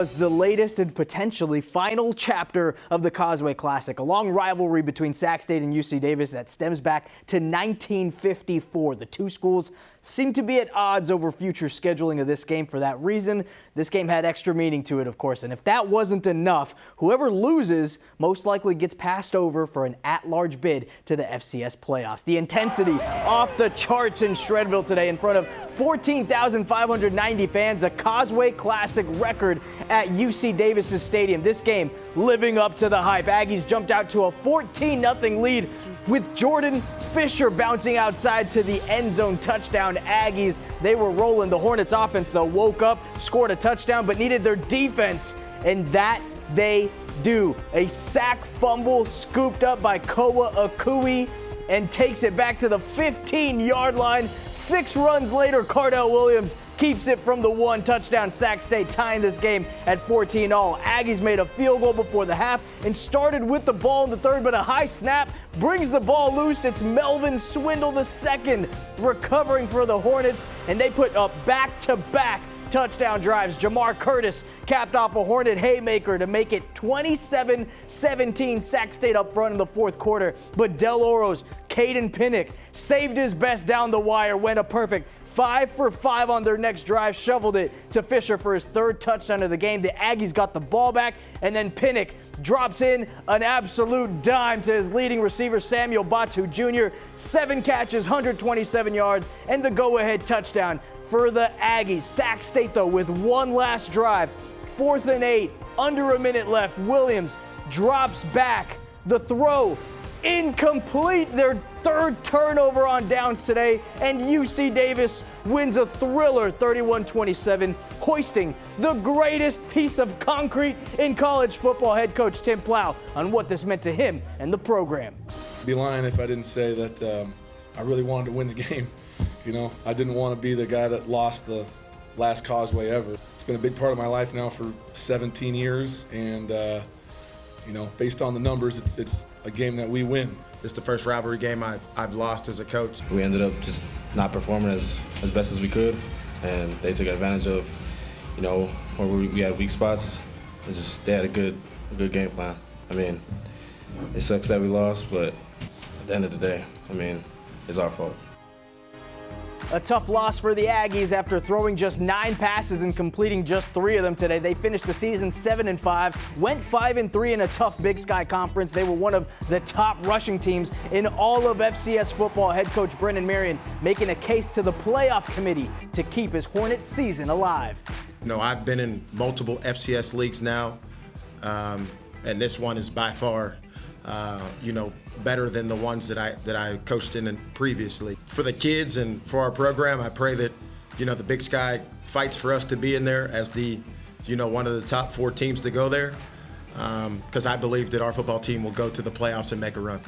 The latest and potentially final chapter of the Causeway Classic, a long rivalry between Sac State and UC Davis that stems back to 1954. The two schools seem to be at odds over future scheduling of this game. For that reason, this game had extra meaning to it, of course. And if that wasn't enough, whoever loses most likely gets passed over for an at-large bid to the FCS playoffs. The intensity off the charts in Shredville today in front of 14,590 fans, a Causeway Classic record at UC Davis's stadium. This game living up to the hype. Aggies jumped out to a 14-0 lead with Jordan Fisher bouncing outside to the end zone touchdown. Aggies, they were rolling. The Hornets offense, though, woke up, scored a touchdown, but needed their defense, and that they do. A sack fumble scooped up by Koa Akui and takes it back to the 15-yard line. 6 runs later, Cardell Williams keeps it from the 1 touchdown. Sac State tying this game at 14-all. Aggies made a field goal before the half and started with the ball in the third, but a high snap brings the ball loose. It's Melvin Swindle II recovering for the Hornets, and they put up back-to-back touchdown drives. Jamar Curtis capped off a Hornet haymaker to make it 27-17. Sac State up front in the fourth quarter, but Del Oro's Caden Pinnick saved his best down the wire, went a perfect 5 for 5 on their next drive, shoveled it to Fisher for his 3rd touchdown of the game. The Aggies got the ball back, and then Pinnick drops in an absolute dime to his leading receiver, Samuel Batu Jr. 7 catches, 127 yards, and the go-ahead touchdown for the Aggies. Sac State, though, with one last drive, 4th and 8, under a minute left. Williams drops back. The throw incomplete, their 3rd turnover on downs today, and UC Davis wins a thriller 31-27, hoisting the greatest piece of concrete in college football. Head coach Tim Plow on what this meant to him and the program. I'd be lying if I didn't say that I really wanted to win the game. You know, I didn't want to be the guy that lost the last Causeway ever. It's been a big part of my life now for 17 years, and you know, based on the numbers, it's a game that we win. This is the first rivalry game I've lost as a coach. We ended up just not performing as best as we could, and they took advantage of, you know, where we had weak spots. They had a good game plan. I mean, it sucks that we lost, but at the end of the day, I mean, it's our fault. A tough loss for the Aggies after throwing just 9 passes and completing just 3 of them today. They finished the season 7-5, went 5-3 in a tough Big Sky Conference. They were one of the top rushing teams in all of FCS football. Head coach Brendan Marion making a case to the playoff committee to keep his Hornets season alive. You know, I've been in multiple FCS leagues now, and this one is by far you know, better than the ones that I coached in previously. For the kids and for our program, I pray that, you know, the Big Sky fights for us to be in there as the, you know, one of the top 4 teams to go there, because I believe that our football team will go to the playoffs and make a run.